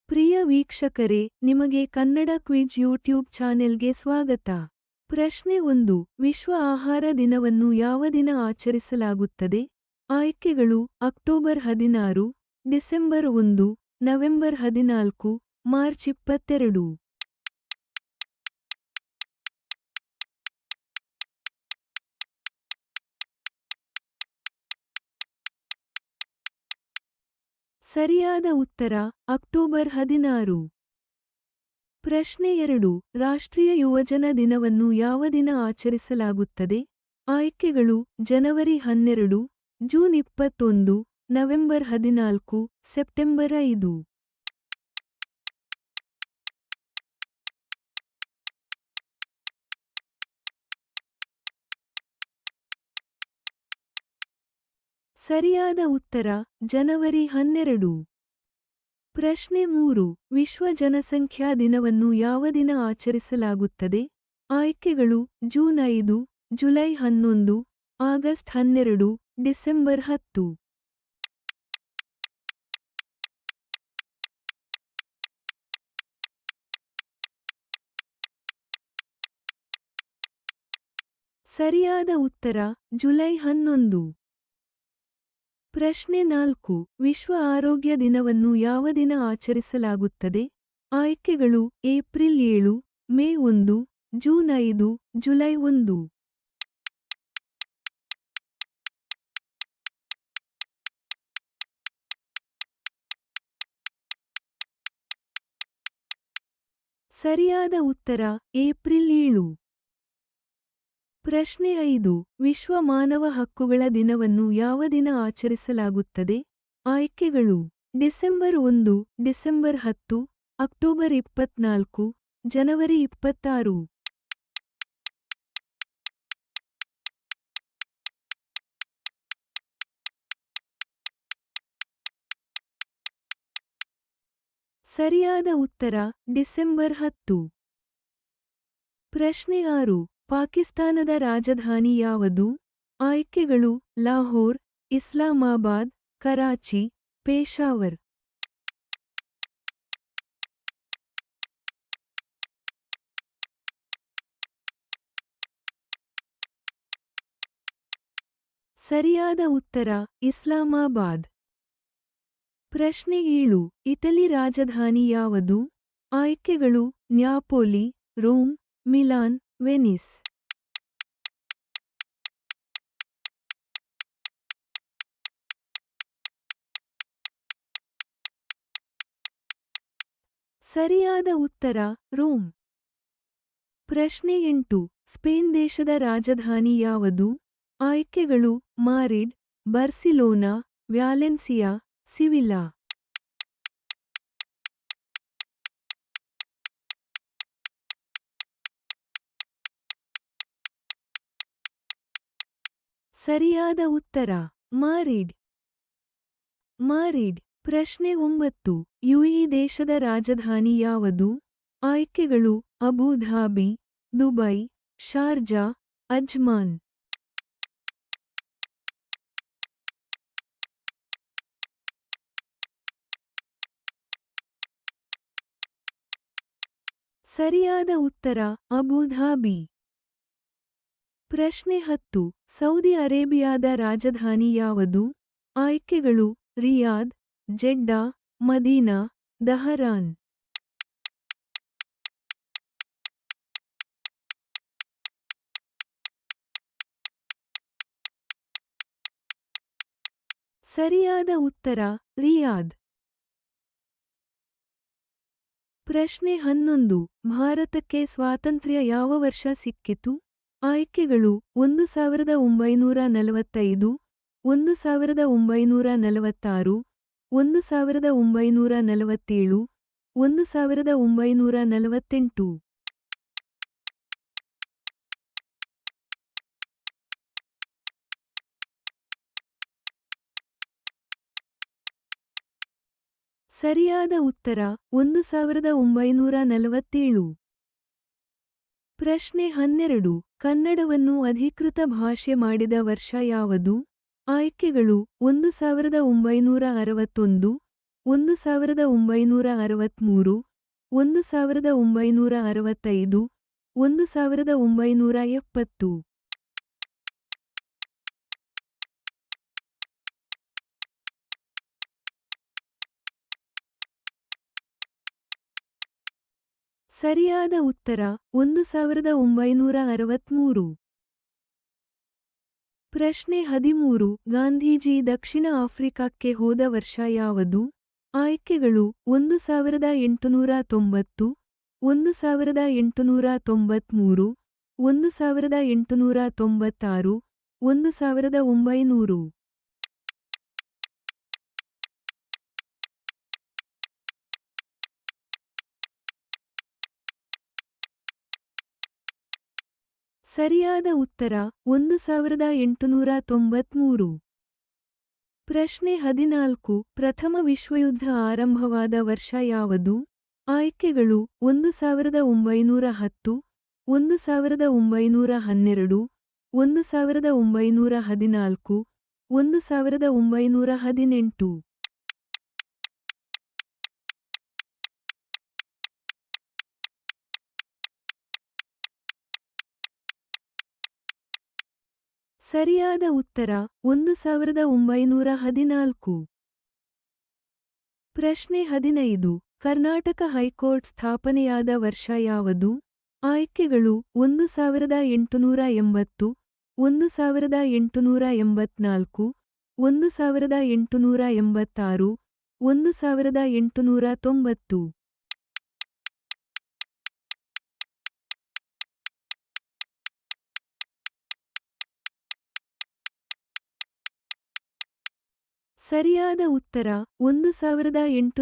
ಪ್ರಿಯ ವೀಕ್ಷಕರೇ, ನಿಮಗೆ Kannada quiz YouTube ಚಾನೆಲ್ಗೆ ಸ್ವಾಗತ. ಪ್ರಶ್ನೆ 1. ವಿಶ್ವ ಆಹಾರ ದಿನವನ್ನು ಯಾವ ದಿನ ಆಚರಿಸಲಾಗುತ್ತದೆ? ಆಯ್ಕೆಗಳು: ಅಕ್ಟೋಬರ್ 16, ಡಿಸೆಂಬರ್ 1, ನವೆಂಬರ್ 14, ಮಾರ್ಚ್ 22. ಸರಿಯಾದ ಉತ್ತರ ಅಕ್ಟೋಬರ್ 16. ಪ್ರಶ್ನೆ 2. ರಾಷ್ಟ್ರೀಯ ಯುವಜನ ದಿನವನ್ನು ಯಾವ ದಿನ ಆಚರಿಸಲಾಗುತ್ತದೆ? ಆಯ್ಕೆಗಳು: ಜನವರಿ 12, ಜೂನ್ 21, ನವೆಂಬರ್ 14, ಸೆಪ್ಟೆಂಬರ್ 5. ಸರಿಯಾದ ಉತ್ತರ ಜನವರಿ 12. ಪ್ರಶ್ನೆ 3. ವಿಶ್ವ ಜನಸಂಖ್ಯಾ ದಿನವನ್ನು ಯಾವ ದಿನ ಆಚರಿಸಲಾಗುತ್ತದೆ? ಆಯ್ಕೆಗಳು: ಜೂನ್ 5, ಜುಲೈ 11, ಆಗಸ್ಟ್ 12, ಡಿಸೆಂಬರ್ 10. ಸರಿಯಾದ ಉತ್ತರ ಜುಲೈ 11. ಪ್ರಶ್ನೆ 4. ವಿಶ್ವ ಆರೋಗ್ಯ ದಿನವನ್ನು ಯಾವ ದಿನ ಆಚರಿಸಲಾಗುತ್ತದೆ? ಆಯ್ಕೆಗಳು: ಏಪ್ರಿಲ್ 7, ಮೇ 1, ಜೂನ್ 5, ಜುಲೈ 1. ಸರಿಯಾದ ಉತ್ತರ ಏಪ್ರಿಲ್ 7. ಪ್ರಶ್ನೆ 5. ವಿಶ್ವ ಮಾನವ ಹಕ್ಕುಗಳ ದಿನವನ್ನು ಯಾವ ದಿನ ಆಚರಿಸಲಾಗುತ್ತದೆ? ಆಯ್ಕೆಗಳು: ಡಿಸೆಂಬರ್ 1, ಡಿಸೆಂಬರ್ 10, ಅಕ್ಟೋಬರ್ 24, ಜನವರಿ 26. ಸರಿಯಾದ ಉತ್ತರ ಡಿಸೆಂಬರ್ 10. ಪ್ರಶ್ನೆ 6. ಪಾಕಿಸ್ತಾನದ ರಾಜಧಾನಿ ಯಾವುದು? ಆಯ್ಕೆಗಳು: ಲಾಹೋರ್, ಇಸ್ಲಾಮಾಬಾದ್, ಕರಾಚಿ, ಪೇಶಾವರ್. ಸರಿಯಾದ ಉತ್ತರ ಇಸ್ಲಾಮಾಬಾದ್. ಪ್ರಶ್ನೆ 7. ಇಟಲಿ ರಾಜಧಾನಿ ಯಾವುದು? ಆಯ್ಕೆಗಳು: ನ್ಯಾಪೋಲಿ, ರೋಮ್, ಮಿಲಾನ್, ವೆನಿಸ್. ಸರಿಯಾದ ಉತ್ತರ ರೋಮ್. ಪ್ರಶ್ನೆ 8. ಸ್ಪೇನ್ ದೇಶದ ರಾಜಧಾನಿ ಯಾವುದು? ಆಯ್ಕೆಗಳು: ಮಾಡ್ರಿಡ್, ಬಾರ್ಸಿಲೋನಾ, ವ್ಯಾಲೆನ್ಸಿಯಾ, ಸಿವಿಲ್ಲಾ. ಸರಿಯಾದ ಉತ್ತರ ಮಾಡ್ರಿಡ್. ಪ್ರಶ್ನೆ 9. ಯುಎಇ ದೇಶದ ರಾಜಧಾನಿ ಯಾವುದು? ಆಯ್ಕೆಗಳು: ಅಬುಧಾಬಿ, ದುಬೈ, ಶಾರ್ಜಾ, ಅಜ್ಮಾನ್. ಸರಿಯಾದ ಉತ್ತರ ಅಬುಧಾಬಿ. ಪ್ರಶ್ನೆ 10. ಸೌದಿ ಅರೇಬಿಯಾದ ರಾಜಧಾನಿ ಯಾವುದು? ಆಯ್ಕೆಗಳು: ರಿಯಾದ್, ಜೆಡ್ಡಾ, ಮದೀನಾ, ದಹರಾನ್. ಸರಿಯಾದ ಉತ್ತರ ರಿಯಾದ್. ಪ್ರಶ್ನೆ 11. ಭಾರತಕ್ಕೆ ಸ್ವಾತಂತ್ರ್ಯ ಯಾವ ವರ್ಷ ಸಿಕ್ಕಿತು? ಆಯ್ಕೆಗಳು: 1945, 1946, 1947, 1948. ಸರಿಯಾದ ಉತ್ತರ 1947. ಪ್ರಶ್ನೆ 12. ಕನ್ನಡವನ್ನು ಅಧಿಕೃತ ಭಾಷೆ ಮಾಡಿದ ವರ್ಷ ಯಾವುದು? ಆಯ್ಕೆಗಳು: 1961, 1963, 1965, 1970. ಸರಿಯಾದ ಉತ್ತರ 1963. ಪ್ರಶ್ನೆ 13. ಗಾಂಧೀಜಿ ದಕ್ಷಿಣ ಆಫ್ರಿಕಾಕ್ಕೆ ಹೋದ ವರ್ಷ ಯಾವುದು? ಆಯ್ಕೆಗಳು 1890, 1893, 1896, 1900. ಸರಿಯಾದ ಉತ್ತರ 1893. ಪ್ರಶ್ನೆ 14. ಪ್ರಥಮ ವಿಶ್ವಯುದ್ಧ ಆರಂಭವಾದ ವರ್ಷ ಯಾವುದು? ಆಯ್ಕೆಗಳು 1910, 1912, 1914, 1918. ಸರಿಯಾದ ಉತ್ತರ 1914. ಪ್ರಶ್ನೆ 15. ಕರ್ನಾಟಕ ಹೈಕೋರ್ಟ್ ಸ್ಥಾಪನೆಯಾದ ವರ್ಷ ಯಾವುದು? ಆಯ್ಕೆಗಳು 1880, 1884, 1886, 1890. ಸರಿಯಾದ ಉತ್ತರ 1880.